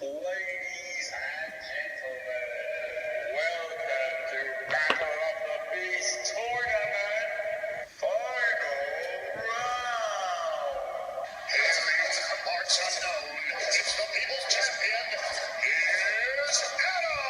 Ladies and gentlemen, welcome to Battle of the Beast Tournament Final Round. Hailing from parts unknown, it's the People's Champion, here's Adam!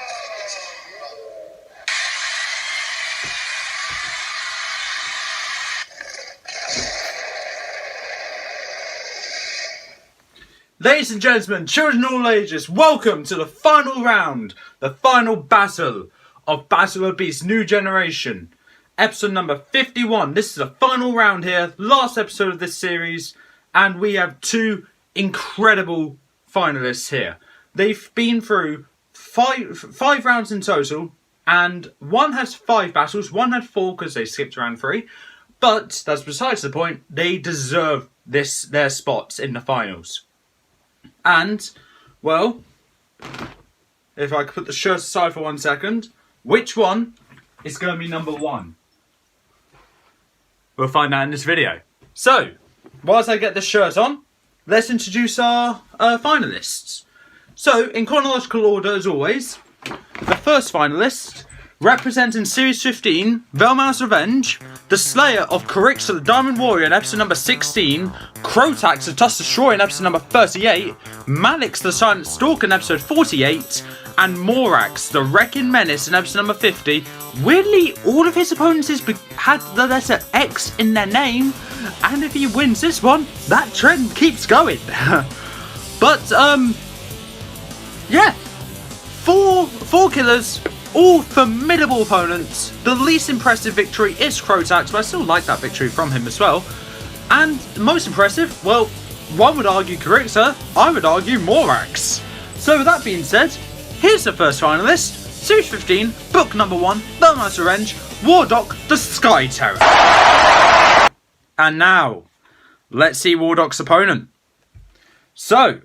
Ladies and gentlemen, children of all ages, welcome to the final round, the final battle of Battle of the Beast New Generation. Episode number 51. This is the final round here, last episode of this series, and we have two incredible finalists here. They've been through five rounds in total, and one has 5 battles, one had 4 because they skipped around 3, but that's besides the point. They deserve their spots in the finals. And, well, if I could put the shirt aside for 1 second, which one is going to be number 1? We'll find out in this video. So, whilst I get the shirt on, let's introduce our finalists. So, in chronological order as always, the first finalist, representing Series 15, Velma's Revenge, the Slayer of KARIXA the Diamond Warrior in episode number 16, Crotax the Tusk Destroyer in episode number 38, Malix the Silent Stalker in episode 48, and Morax the Wrecking Menace in episode number 50. Weirdly, all of his opponents had the letter X in their name, and if he wins this one, that trend keeps going. But, yeah, four killers. All formidable opponents. The least impressive victory is Crotax, but I still like that victory from him as well. And most impressive, well, one would argue KARIXA, I would argue Morax. So with that being said, here's the first finalist, Series 15, Book number 1, Velma's Revenge, Wardok the Sky Terror. And now, let's see Wardok's opponent. So,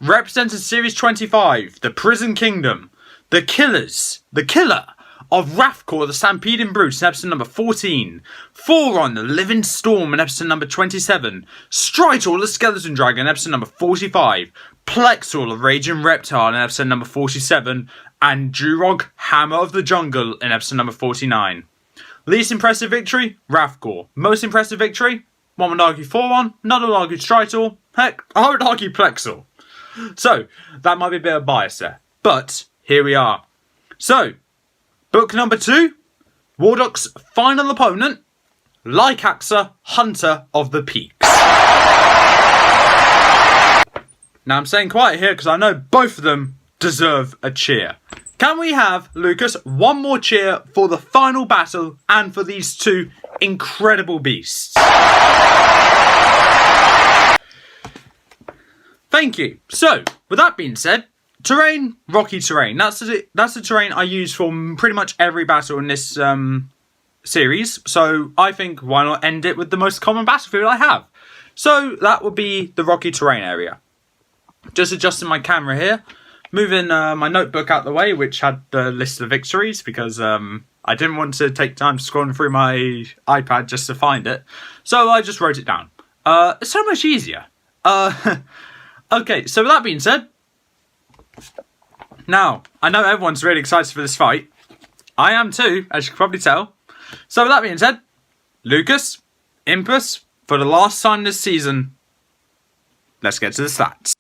representing Series 25, the Prison Kingdom, the killer of Wrathcore the Stampeding Brute in episode number 14, THORON the Living Storm in episode number 27, STRYTOR the Skeleton Dragon in episode number 45, Plexor the Raging Reptile in episode number 47, and Durog Hammer of the Jungle in episode number 49. Least impressive victory, Wrathcore. Most impressive victory, one would argue THORON, another would argue STRYTOR, heck, I would argue Plexor. So, that might be a bit of bias there, but here we are. So, book number 2, Wardok's final opponent, Lycaxa, Hunter of the Peaks. Now I'm saying quiet here because I know both of them deserve a cheer. Can we have, Lucas, one more cheer for the final battle and for these two incredible beasts? Thank you. So, with that being said, terrain, rocky terrain. That's the terrain I use for pretty much every battle in this series. So I think why not end it with the most common battlefield I have. So that would be the rocky terrain area. Just adjusting my camera here. Moving my notebook out the way, which had the list of victories, because I didn't want to take time scrolling through my iPad just to find it. So I just wrote it down. It's so much easier. Okay, so with that being said, now, I know everyone's really excited for this fight. I am too, as you can probably tell. So with that being said, Lucas, Impus, for the last time this season, let's get to the stats.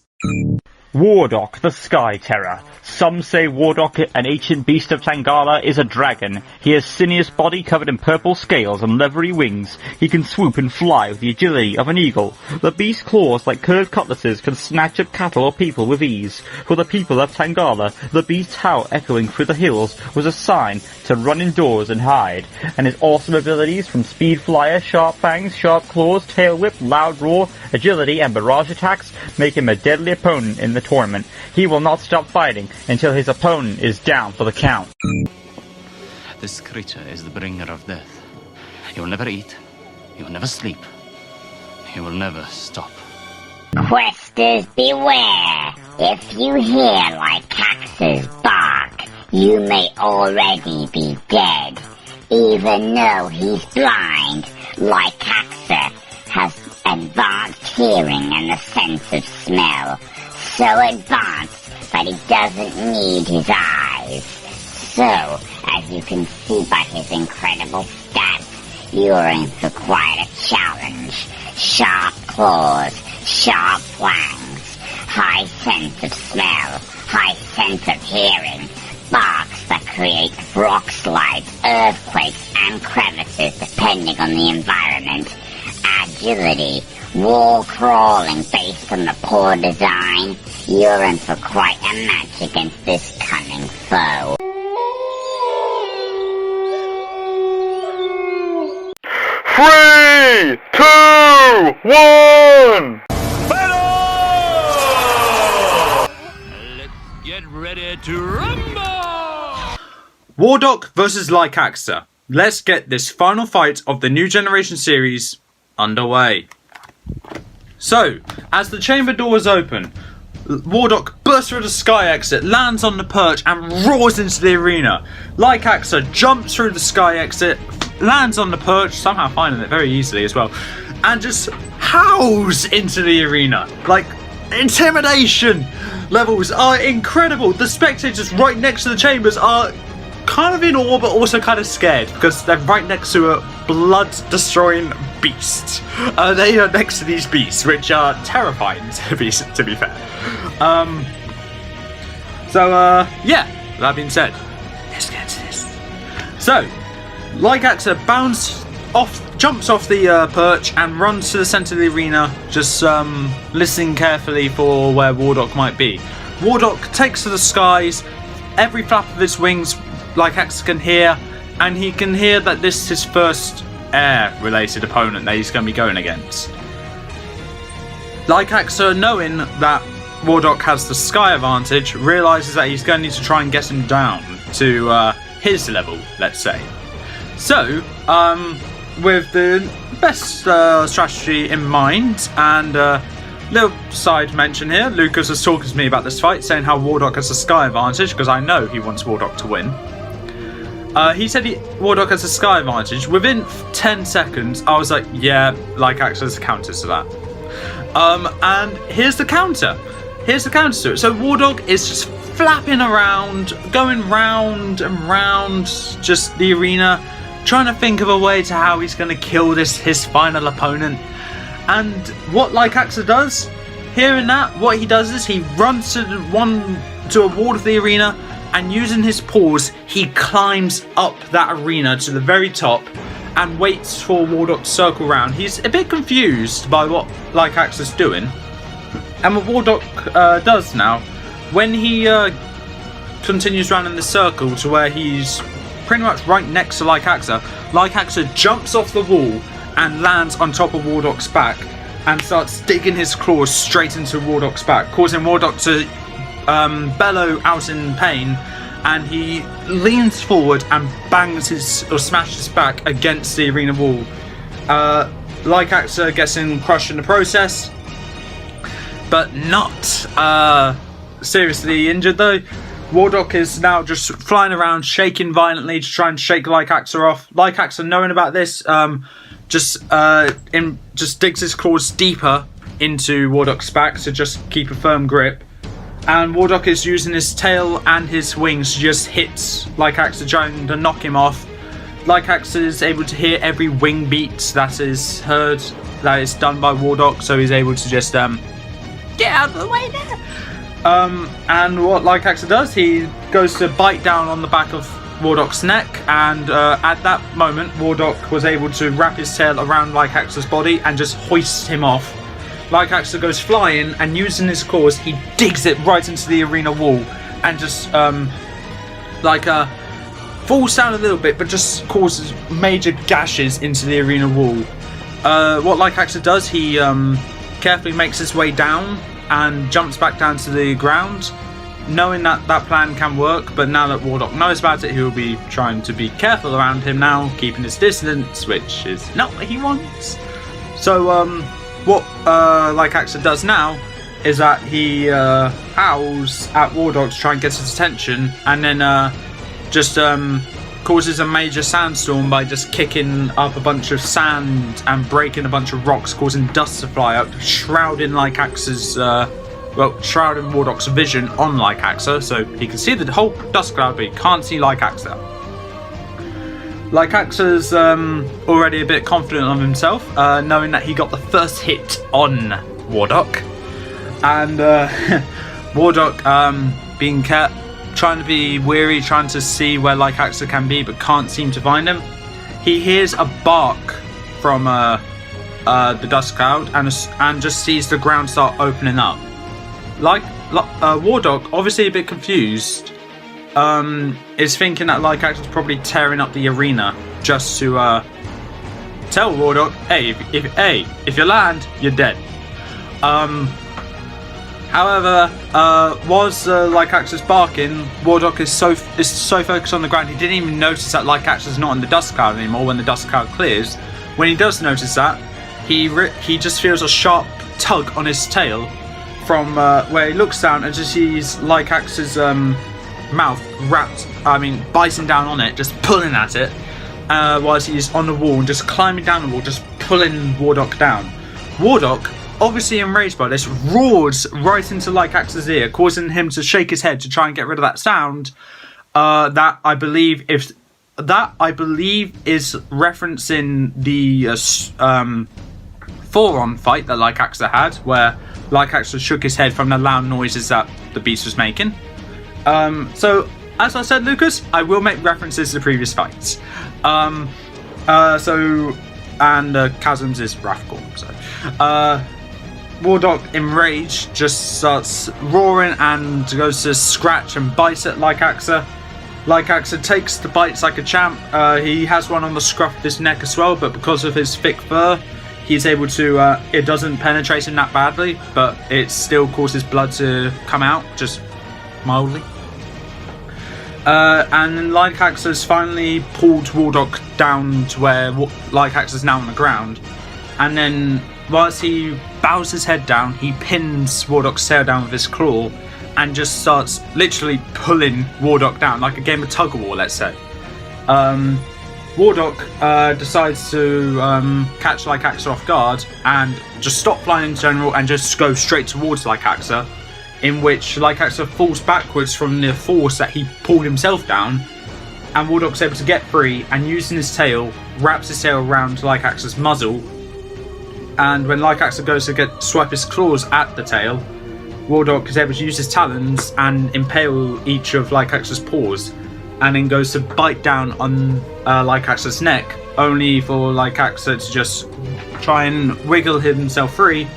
Wardok, the Sky Terror. Some say Wardok, an ancient beast of Tangala, is a dragon. He has sinuous body covered in purple scales and leathery wings. He can swoop and fly with the agility of an eagle. The beast's claws, like curved cutlasses, can snatch up cattle or people with ease. For the people of Tangala, the beast's howl echoing through the hills was a sign to run indoors and hide. And his awesome abilities from Speed Flyer, Sharp Fangs, Sharp Claws, Tail Whip, Loud Roar, Agility, and Barrage attacks make him a deadly opponent in the tournament. He will not stop fighting until his opponent is down for the count. This creature is the bringer of death. He will never eat. He will never sleep. He will never stop. Questers beware! If you hear Lycaxa's bark, you may already be dead. Even though he's blind, Lycaxa has advanced hearing and the sense of smell. So advanced but he doesn't need his eyes. So, as you can see by his incredible stats, you're in for quite a challenge. Sharp claws, sharp fangs, high sense of smell, high sense of hearing, sparks that create rock slides, earthquakes, and crevices depending on the environment, agility, wall crawling based on the poor design. You're in for quite a match against this cunning foe. Three, two, one. Let's get ready to rumble! Wardok versus Lycaxa. Let's get this final fight of the New Generation series underway. So, as the chamber doors open, Wardok bursts through the sky exit, lands on the perch, and roars into the arena. Lycaxa jumps through the sky exit, lands on the perch, somehow finding it very easily as well, and just howls into the arena. Like, intimidation levels are incredible. The spectators right next to the chambers are kind of in awe, but also kind of scared because they're right next to a blood-destroying beast. They are next to these beasts, which are terrifying to be fair. Yeah. That being said, let's get to this. So, Lycaxa jumps off the perch and runs to the centre of the arena, just listening carefully for where Wardok might be. Wardok takes to the skies. Every flap of his wings Lycaxa can hear, and he can hear that this is his first air-related opponent that he's going to be going against. Lycaxa, knowing that Wardok has the sky advantage, realises that he's going to need to try and get him down to his level, let's say. So, with the best strategy in mind, and little side mention here, Lucas was talking to me about this fight, saying how Wardok has a sky advantage, because I know he wants Wardok to win. He said Wardok has a sky advantage. Within 10 seconds, I was like, yeah, Lycaxa has a counter to that. And here's the counter. Here's the counter to it. So Wardok is just flapping around, going round and round just the arena, trying to think of a way to how he's going to kill his final opponent. And what Lycaxa does, hearing that, what he does is he runs to a wall of the arena, and using his paws, he climbs up that arena to the very top and waits for Wardok to circle around. He's a bit confused by what Lycaxa's doing. And what Wardok does now, when he continues around in the circle to where he's pretty much right next to Lycaxa, Lycaxa jumps off the wall and lands on top of Wardok's back and starts digging his claws straight into Wardok's back, causing Wardok to bellow out in pain, and he leans forward and smashes his back against the arena wall. Lycaxa gets crushed in the process, but not seriously injured though. Wardok is now just flying around, shaking violently to try and shake Lycaxa off. Lycaxa, knowing about this, just digs his claws deeper into Wardok's back to just keep a firm grip. And Wardok is using his tail and his wings to just hit Lycaxa, trying to knock him off. Lycaxa is able to hear every wing beat that is heard, that is done by Wardok, so he's able to just get out of the way there. And what Lycaxa does, he goes to bite down on the back of Wardok's neck, and at that moment Wardok was able to wrap his tail around Lycaxa's body and just hoist him off. Lycaxa goes flying, and using his claws, he digs it right into the arena wall and just falls down a little bit, but just causes major gashes into the arena wall. What Lycaxa does, he carefully makes his way down and jumps back down to the ground, knowing that that plan can work, but now that Wardok knows about it, he'll be trying to be careful around him now, keeping his distance, which is not what he wants. So, what Lycaxa does now is that he howls at Wardok to try and get his attention, and then causes a major sandstorm by just kicking up a bunch of sand and breaking a bunch of rocks, causing dust to fly up, shrouding Lycaxa's shrouding Wardok's vision on Lycaxa, so he can see the whole dust cloud, but he can't see Lycaxa. Lycaxa's already a bit confident of himself, knowing that he got the first hit on Wardok, and Wardok being kept, trying to be weary, trying to see where Lycaxa can be, but can't seem to find him. He hears a bark from the dust cloud and just sees the ground start opening up. Wardok, obviously a bit confused, is thinking that Lycaxa is probably tearing up the arena just to tell Wardok, hey, if you land, you're dead. However, whilst Lycaxa's barking, Wardok is so focused on the ground, he didn't even notice that Lycaxa's not in the dust cloud anymore when the dust cloud clears. When he does notice that, he just feels a sharp tug on his tail from where he looks down and just sees Lycaxa's mouth biting down on it, just pulling at it, whilst he's on the wall and just climbing down the wall, just pulling Wardok down. Wardok, obviously enraged by this, roars right into Lycaxa's ear, causing him to shake his head to try and get rid of that sound. That I believe is referencing the THORON fight that Lycaxa had, where Lycaxa shook his head from the loud noises that the beast was making. So, as I said, Lucas, I will make references to previous fights. Chasms is Wrathgorn. So, Wardok, enraged, just starts roaring and goes to scratch and bite at Lycaxa. Lycaxa takes the bites like a champ. He has one on the scruff of his neck as well, but because of his thick fur, he's able to, it doesn't penetrate him that badly, but it still causes blood to come out, just mildly. And then Lycaxa's finally pulled Wardok down to where Lycaxa's now on the ground. And then, whilst he bows his head down, he pins Wardok's tail down with his claw and just starts literally pulling Wardok down, like a game of tug-of-war, let's say. Wardok decides to catch Lycaxa off guard and just stop flying in general and just go straight towards Lycaxa, in which Lycaxa falls backwards from the force that he pulled himself down, and Wardok's able to get free and, using his tail, wraps his tail around Lycaxa's muzzle, and when Lycaxa goes to swipe his claws at the tail, Wardok is able to use his talons and impale each of Lycaxa's paws, and then goes to bite down on Lycaxa's neck, only for Lycaxa to just try and wiggle himself free,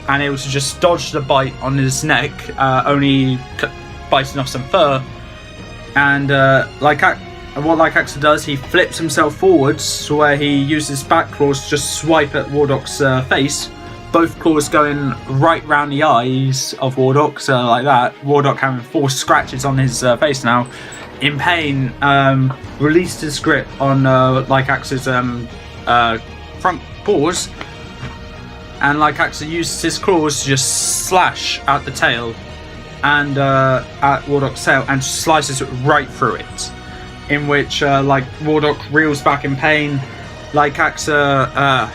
and able to just dodge the bite on his neck, only biting off some fur. And what Lycaxa does, he flips himself forwards to where he uses back claws to just swipe at Wardok's face. Both claws going right round the eyes of Wardok, so like that. Wardok having 4 scratches on his face now. In pain, released his grip on Lycaxa's front paws, and Lycaxa uses his claws to just slash at the tail and at Wardok's tail and slices it right through it. In which Wardok reels back in pain. Lycaxa,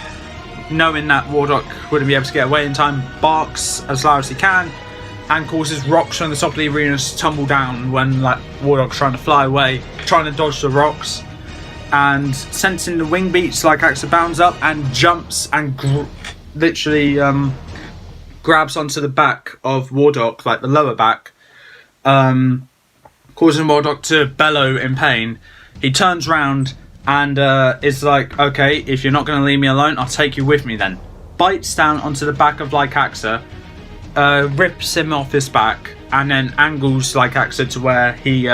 knowing that Wardok wouldn't be able to get away in time, barks as loud as he can and causes rocks from the top of the arena to tumble down when Wardok's trying to fly away, trying to dodge the rocks. And sensing the wing beats, Lycaxa bounds up and jumps and literally grabs onto the back of Wardok, like the lower back, causing Wardok to bellow in pain. He turns round and is like, okay, if you're not going to leave me alone, I'll take you with me then. Bites down onto the back of Lycaxa, rips him off his back, and then angles Lycaxa to where he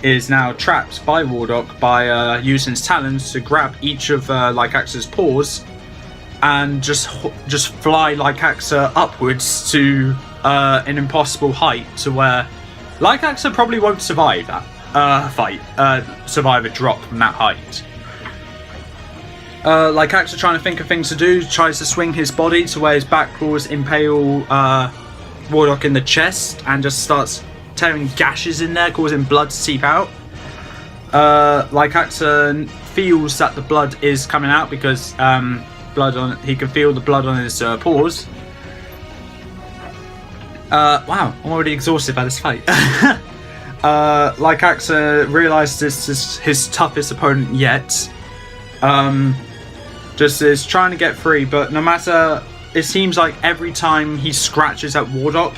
is now trapped by Wardok by using his talons to grab each of Lycaxa's paws and just fly Lycaxa upwards to an impossible height, to where Lycaxa probably won't survive that survive a drop from that height. Lycaxa, trying to think of things to do, tries to swing his body to where his back claws impale Wardok in the chest and just starts tearing gashes in there, causing blood to seep out. Lycaxa feels that the blood is coming out because he can feel the blood on his paws. Wow, I'm already exhausted by this fight. Lycaxa realizes this is his toughest opponent yet. Just is trying to get free, but no matter, it seems like every time he scratches at Wardok,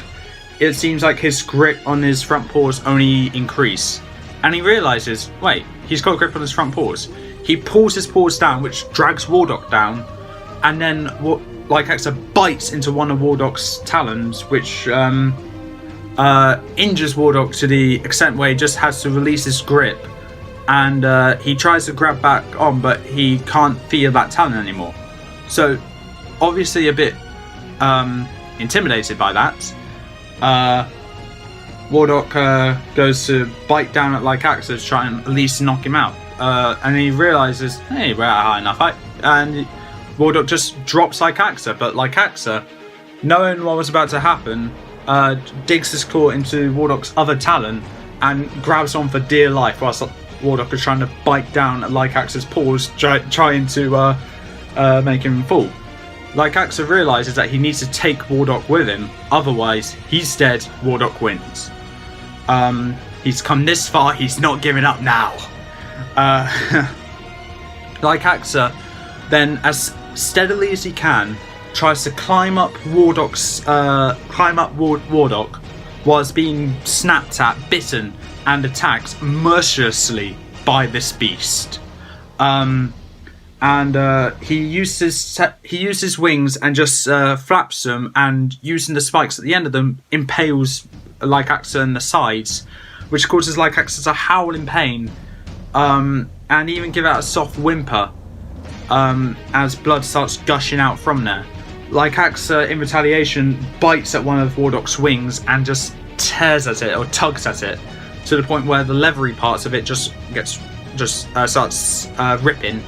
it seems like his grip on his front paws only increase. And he realizes, wait, he's got a grip on his front paws. He pulls his paws down, which drags Wardok down, and then Lycaxa bites into one of Wardok's talons, which injures Wardok to the extent where he just has to release his grip, and he tries to grab back on, but he can't feel that talon anymore. So, obviously a bit intimidated by that, Wardok goes to bite down at Lycaxa to try and at least knock him out. And he realizes, hey, we're at a high enough height, and Wardok just drops Lycaxa, but Lycaxa, knowing what was about to happen, digs his claw into Wardok's other talon and grabs on for dear life, whilst Wardok is trying to bite down at Lycaxa's paws, trying to make him fall. Lycaxa realizes that he needs to take Wardok with him, otherwise he's dead, Wardok wins. He's come this far, he's not giving up now. Lycaxa then, as steadily as he can, tries to climb up Wardok whilst being snapped at, bitten, and attacked mercilessly by this beast. He uses wings and just flaps them, and using the spikes at the end of them, impales Lycaxa in the sides, which causes Lycaxa to howl in pain, and even give out a soft whimper as blood starts gushing out from there. Lycaxa, in retaliation, bites at one of Wardok's wings and just tears at it, or tugs at it, to the point where the leathery parts of it just starts ripping,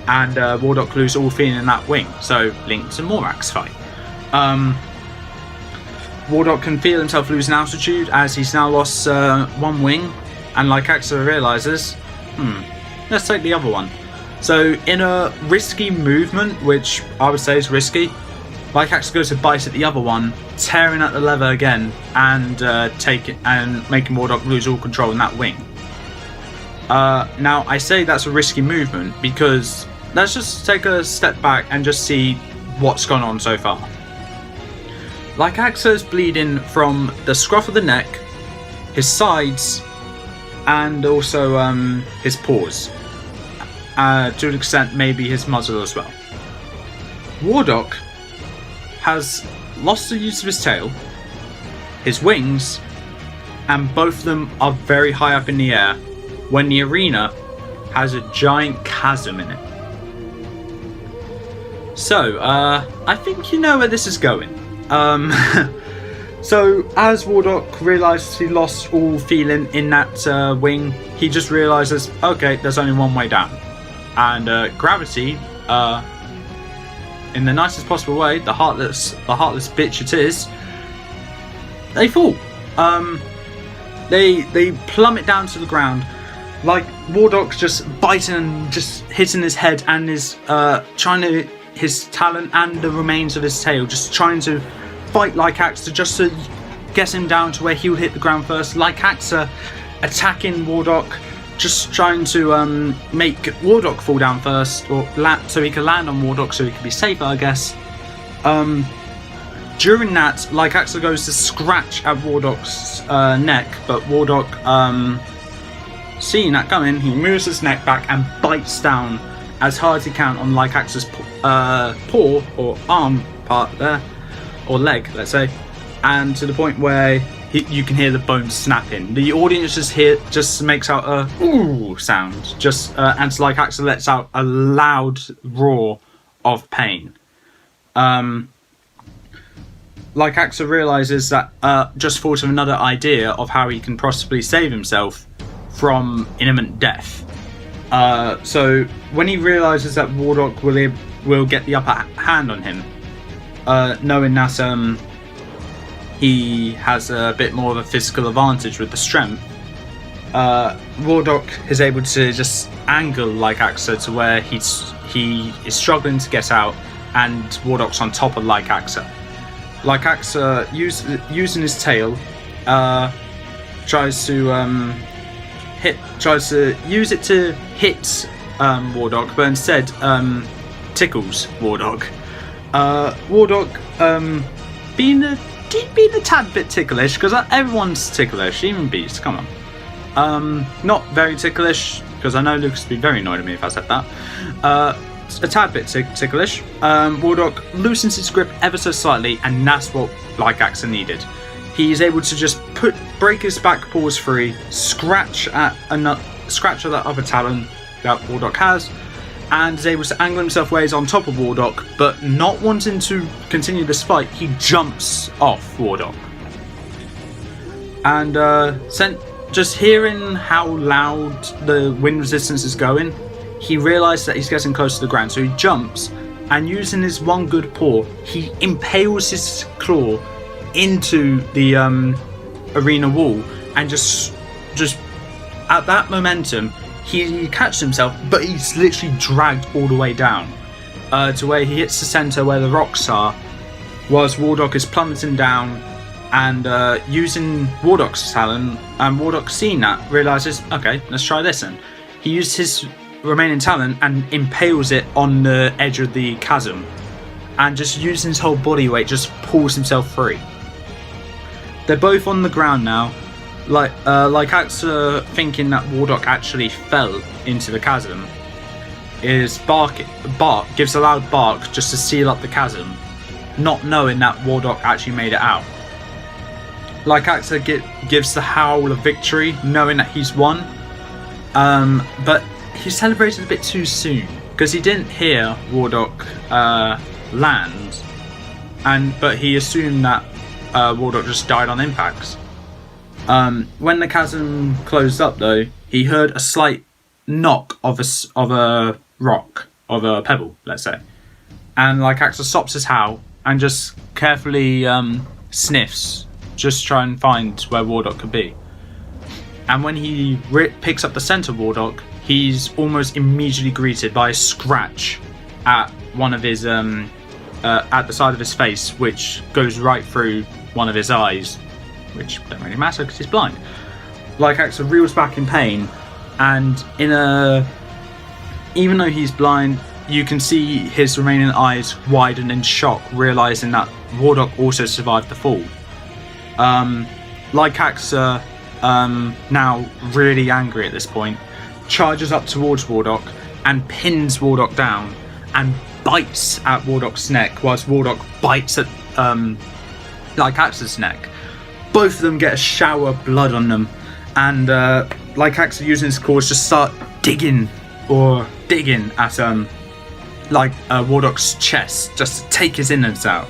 and Wardok loses all feeling in that wing. So, link to more axe fight. Wardok can feel himself losing altitude as he's now lost one wing, and Lycaxa realizes, let's take the other one. So, in a risky movement, which I would say is risky, Lycaxa goes to bite at the other one, tearing at the leather again, and making Wardok lose all control in that wing. Now, I say that's a risky movement because let's just take a step back and just see what's gone on so far. Lycaxa is bleeding from the scruff of the neck, his sides, and also his paws. To an extent, maybe his muzzle as well. Wardok has lost the use of his tail, his wings, and both of them are very high up in the air, when the arena has a giant chasm in it. So, I think you know where this is going. So, as Wardok realises he lost all feeling in that wing, he just realises, okay, there's only one way down. And gravity, in the nicest possible way, the heartless bitch it is, they fall. They plummet down to the ground. Like Wardok's just biting and just hitting his head, and is his talon and the remains of his tail, just trying to fight Lycaxa just to get him down to where he would hit the ground first. Lycaxa attacking Wardok, just trying to make Wardok fall down first, or so he can land on Wardok, so he can be safer, I guess. During that, Lycaxa goes to scratch at Wardok's neck, but Wardok, seeing that coming, he moves his neck back and bites down as hard as he can on Lycaxa's paw or arm part there, or leg, let's say, and to the point where you can hear the bones snapping. The audience just makes out a ooh sound, and Lycaxa lets out a loud roar of pain. Lycaxa realizes that just thought of another idea of how he can possibly save himself from imminent death. So when he realizes that Wardok will get the upper hand on him, knowing that he has a bit more of a physical advantage with the strength, Wardok is able to just angle Lycaxa to where he is struggling to get out, and Wardok's on top of Lycaxa. Lycaxa, using his tail, tries to use it to hit Wardok, but instead tickles Wardok. Wardok being a tad bit ticklish, because everyone's ticklish, even beasts. Come on. Not very ticklish, because I know Lucas would be very annoyed at me if I said that. A tad bit ticklish. Wardok loosens his grip ever so slightly, and that's what Lycaxa needed. He is able to just break his back paws free, scratch at that other talon that Wardok has, and is able to angle himself ways on top of Wardok, but not wanting to continue this fight, he jumps off Wardok. And just hearing how loud the wind resistance is going, he realizes that he's getting close to the ground, so he jumps, and using his one good paw, he impales his claw into the arena wall, and just at that momentum, he catches himself, but he's literally dragged all the way down to where he hits the center where the rocks are, whilst Wardok is plummeting down, and using Wardok's talent, and Wardok seeing that, realizes, okay, let's try this then. He uses his remaining talent and impales it on the edge of the chasm, and just using his whole body weight, just pulls himself free. They're both on the ground now. Lycaxa, thinking that Wardok actually fell into the chasm, is gives a loud bark just to seal up the chasm, not knowing that Wardok actually made it out. Lycaxa gives the howl of victory, knowing that he's won, but he celebrated a bit too soon, because he didn't hear Wardok land, but he assumed that Wardok just died on impacts. When the chasm closed up, though, he heard a slight knock of a rock, of a pebble, let's say, and Lycaxa stops his howl and just carefully sniffs, just try and find where Wardok could be. And when he picks up the center of Wardok, he's almost immediately greeted by a scratch at one of his at the side of his face, which goes right through one of his eyes, which don't really matter because he's blind. Lycaxa reels back in pain, and even though he's blind, you can see his remaining eyes widen in shock, realizing that Wardok also survived the fall. Lycaxa, now really angry at this point, charges up towards Wardok and pins Wardok down and bites at Wardok's neck, whilst Wardok bites at Lycaxa's neck. Both of them get a shower of blood on them, and Lycaxa, using his claws, just start digging at Wardok's chest, just to take his innards out.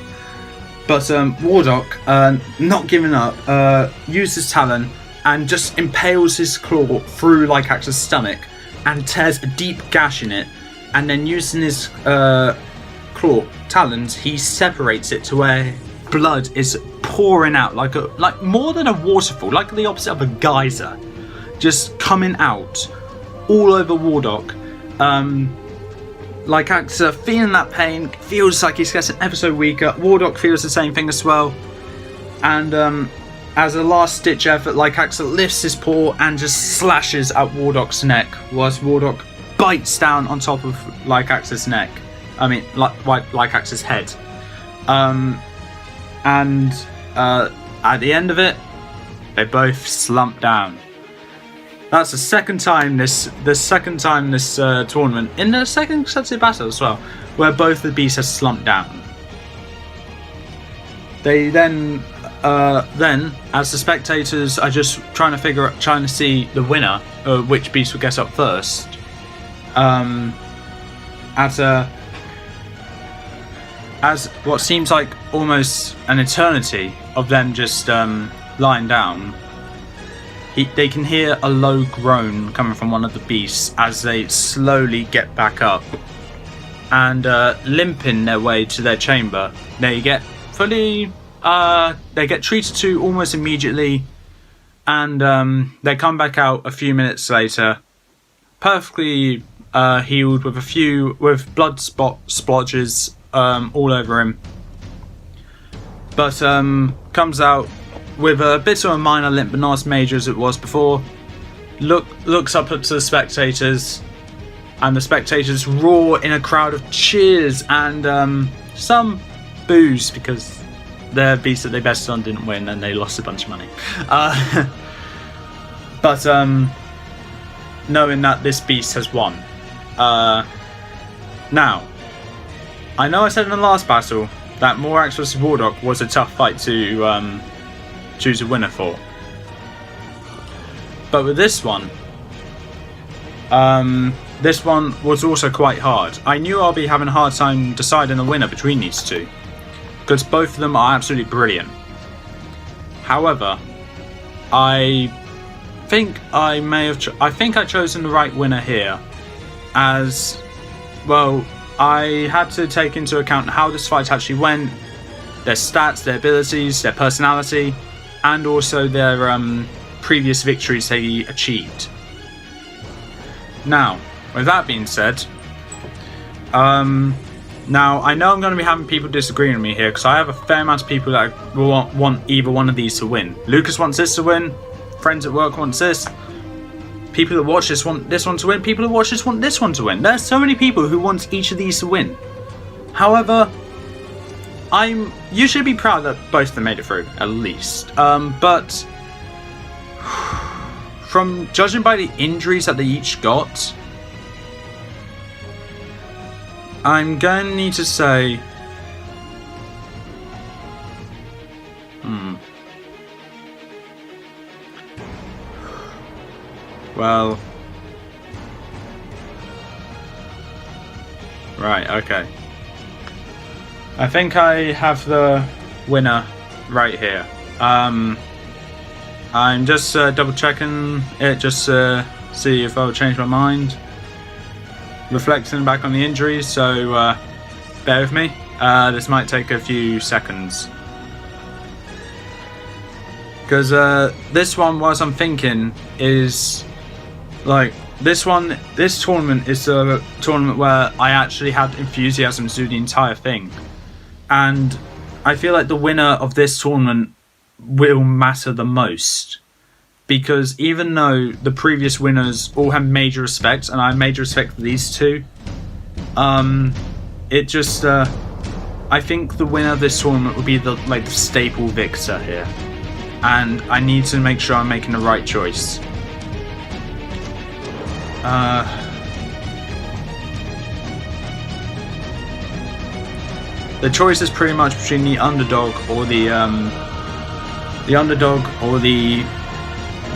But Wardok, not giving up, uses talon and just impales his claw through Lycaxa's stomach and tears a deep gash in it, and then using his talons, he separates it to where blood is pouring out like more than a waterfall, like the opposite of a geyser, just coming out all over Wardok. Lycaxa, feeling that pain, feels like he's getting ever so weaker. Wardok feels the same thing as well, and as a last ditch effort, Lycaxa lifts his paw and just slashes at Wardok's neck, whilst Wardok bites down on top of Lycaxa's neck. I mean, Lycaxa's head. And at the end of it, they both slump down. That's the second time this tournament, in the second successive battle as well, where both the beasts have slumped down. They then, as the spectators are just trying to see the winner, which beast will get up first. As what seems like almost an eternity of them just lying down, they can hear a low groan coming from one of the beasts as they slowly get back up and limping their way to their chamber. They get treated to almost immediately, and they come back out a few minutes later, perfectly healed with blood splotches all over him. but comes out with a bit of a minor limp, but not as major as it was before. Looks up to the spectators, and the spectators roar in a crowd of cheers and some boos because their beast that they bested on didn't win and they lost a bunch of money. But knowing that this beast has won. Now, I know I said in the last battle that Morax vs Wardok was a tough fight to choose a winner for. But with this one was also quite hard. I knew I'll be having a hard time deciding a winner between these two, because both of them are absolutely brilliant. However, I think I chosen the right winner here, as well. I had to take into account how this fight actually went, their stats, their abilities, their personality, and also their previous victories they achieved. Now, with that being said, now I know I'm going to be having people disagreeing with me here, because I have a fair amount of people that want either one of these to win. Lucas wants this to win, friends at work wants this, people that watch this want this one to win, people that watch this want this one to win. There's so many people who want each of these to win. However, you should be proud that both of them made it through, at least. But from judging by the injuries that they each got, I'm going to need to say... Well... Right, okay. I think I have the winner right here. I'm just double checking it just to see if I'll change my mind. Reflecting back on the injuries, so bear with me. This might take a few seconds. Because this one, what I'm thinking is, like, this tournament is a tournament where I actually had enthusiasm to do the entire thing. And I feel like the winner of this tournament will matter the most. Because even though the previous winners all have major respect, and I have major respect for these two, it just, I think the winner of this tournament will be the staple victor here. And I need to make sure I'm making the right choice. The choice is pretty much between the underdog or the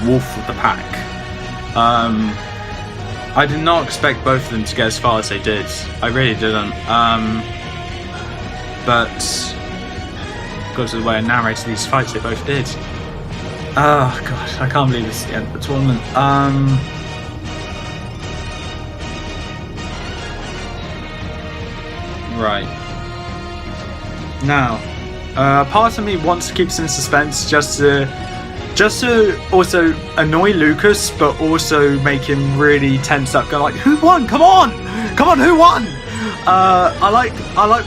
wolf of the pack. I did not expect both of them to get as far as they did. I really didn't. But because of the way I narrated these fights, they both did. Oh gosh, I can't believe this is the end of the tournament. Right. Now, part of me wants to keep us in suspense just to also annoy Lucas, but also make him really tense up. Go like, who won? Come on, who won? I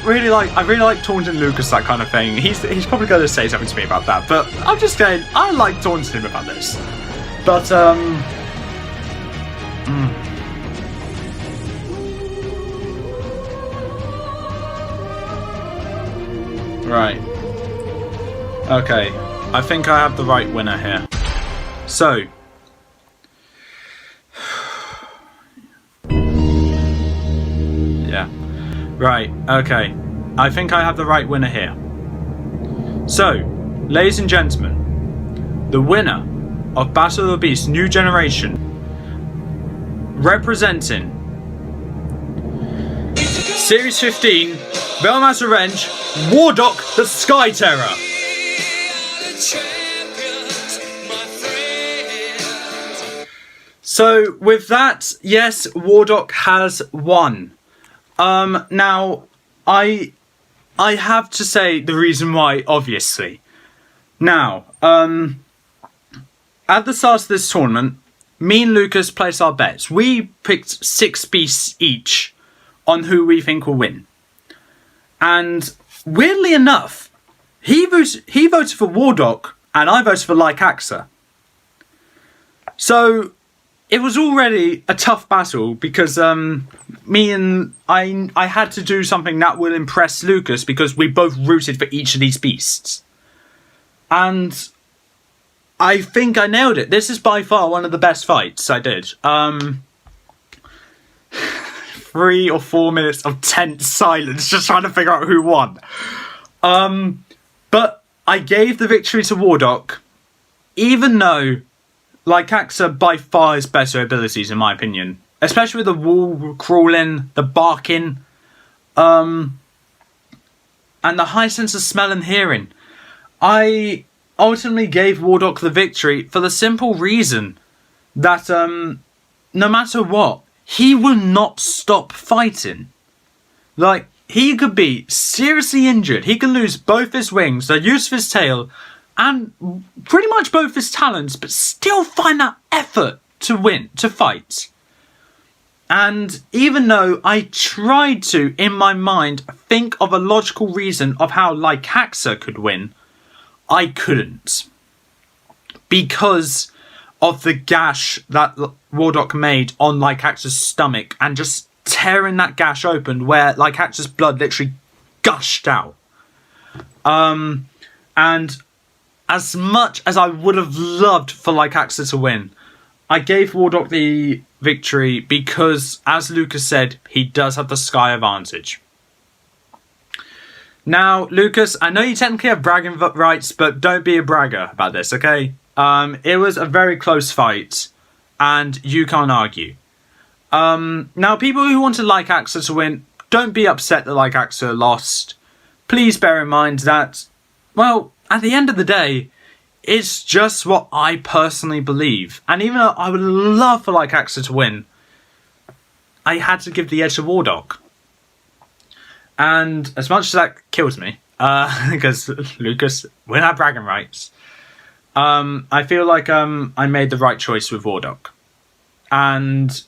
really like taunting Lucas, that kind of thing. He's probably going to say something to me about that, but I'm just saying I like taunting him about this. But right. Okay. I think I have the right winner here. So. Yeah. Right. Okay. I think I have the right winner here. So, ladies and gentlemen, the winner of Battle of the Beast New Generation, representing Series 15, Belma's Revenge, Wardok the Sky Terror. So with that, yes, Wardok has won. Now I have to say the reason why, obviously. Now, at the start of this tournament, me and Lucas placed our bets. We picked 6 beasts each on who we think will win. And weirdly enough, he voted for Wardok, and I voted for Lycaxa. So it was already a tough battle because I had to do something that will impress Lucas because we both rooted for each of these beasts. And I think I nailed it. This is by far one of the best fights I did. 3 or 4 minutes of tense silence just trying to figure out who won. But I gave the victory to Wardok, even though Lycaxa by far has better abilities in my opinion. Especially with the wall crawling, the barking, and the high sense of smell and hearing. I ultimately gave Wardok the victory for the simple reason that no matter what, he will not stop fighting. Like, he could be seriously injured. He can lose both his wings, the use of his tail, and pretty much both his talons, but still find that effort to win, to fight. And even though I tried to, in my mind, think of a logical reason of how Lycaxa could win, I couldn't. Because of the gash that Wardok made on Lycaxa's stomach and just tearing that gash open where Lycaxa's blood literally gushed out. And as much as I would have loved for Lycaxa to win, I gave Wardok the victory because, as Lucas said, he does have the sky advantage. Now, Lucas, I know you technically have bragging rights, but don't be a bragger about this, okay? It was a very close fight, and you can't argue. Now, people who wanted Lycaxa to win, don't be upset that Lycaxa lost. Please bear in mind that, well, at the end of the day, it's just what I personally believe. And even though I would love for Lycaxa to win, I had to give the edge to Wardok. And as much as that kills me, because Lucas will have bragging rights, I feel like I made the right choice with Wardok. And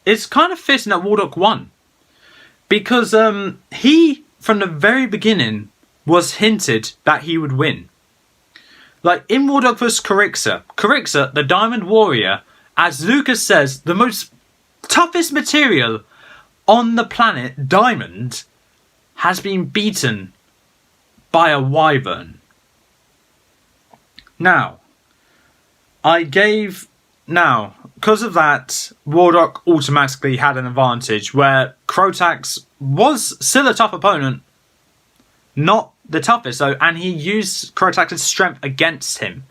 it's kind of fitting that Wardok won. Because he, from the very beginning, was hinted that he would win. Like, in Wardok vs. KARIXA, KARIXA, the Diamond Warrior, as Lucas says, the most toughest material on the planet, Diamond, has been beaten by a wyvern. Now, because of that, Wardok automatically had an advantage where Crotax was still a tough opponent, not the toughest though, and he used Crotax's strength against him.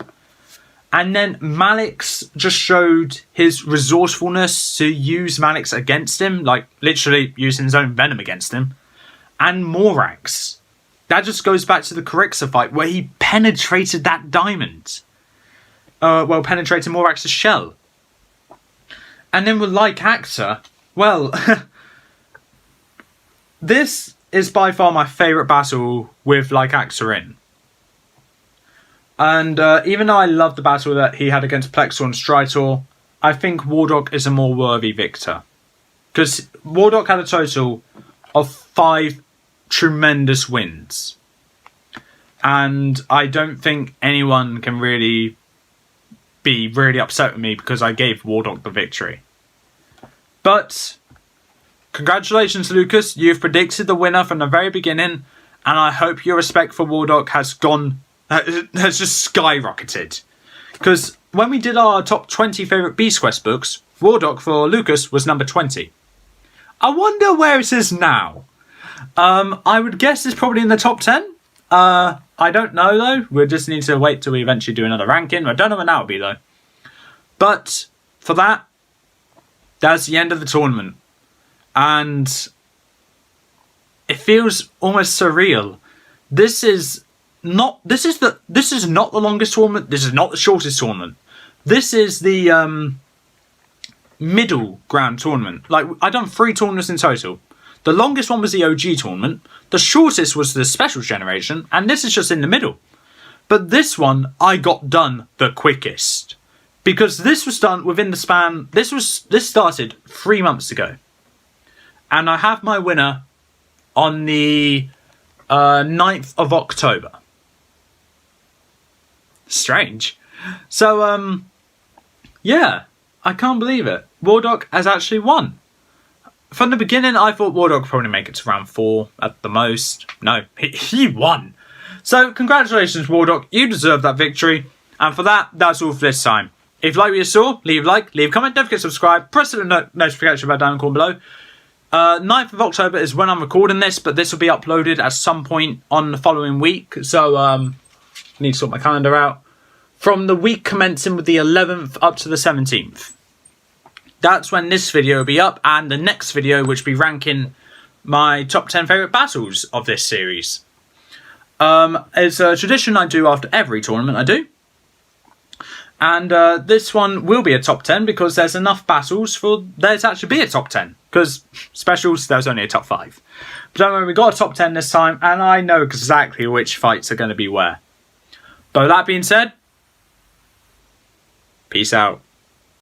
And then Malix just showed his resourcefulness to use Malix against him, like literally using his own venom against him. And Morax. That just goes back to the KARIXA fight where he penetrated that diamond. Penetrating Morax's shell. And then with Lycaxa, well, this is by far my favourite battle with Lycaxa in. And even though I love the battle that he had against Plexor and STRYTOR, I think Wardok is a more worthy victor. Because Wardok had a total of 5 tremendous wins. And I don't think anyone can really be really upset with me because I gave Wardok the victory. But congratulations, Lucas. You've predicted the winner from the very beginning, and I hope your respect for Wardok has just skyrocketed. Because when we did our top 20 favourite Beast Quest books, Wardok for Lucas was number 20. I wonder where it is now. I would guess it's probably in the top 10. I don't know though. We'll just need to wait till we eventually do another ranking. I don't know when that will be though. But for that, that's the end of the tournament. And it feels almost surreal. This is not the longest tournament. This is not the shortest tournament. This is the middle ground tournament. Like, I've done 3 tournaments in total. The longest one was the OG tournament. The shortest was the Special Generation, and this is just in the middle. But this one I got done the quickest because this was done within the span. This started 3 months ago, and I have my winner on the 9th of October. Strange. So, yeah, I can't believe it. Wardok has actually won. From the beginning, I thought Wardok would probably make it to round 4 at the most. No, he won. So, congratulations, Wardok. You deserve that victory. And for that, that's all for this time. If you like what you saw, leave a like, leave a comment, don't forget to subscribe, press the notification bell down in the corner below. 9th of October is when I'm recording this, but this will be uploaded at some point on the following week. So, I need to sort my calendar out. From the week commencing with the 11th up to the 17th. That's when this video will be up, and the next video, which will be ranking my top 10 favourite battles of this series. It's a tradition I do after every tournament I do. And this one will be a top 10 because there's enough battles for there to actually be a top 10. Because specials, there's only a top 5. But don't worry, we got a top 10 this time, and I know exactly which fights are going to be where. But with that being said, peace out.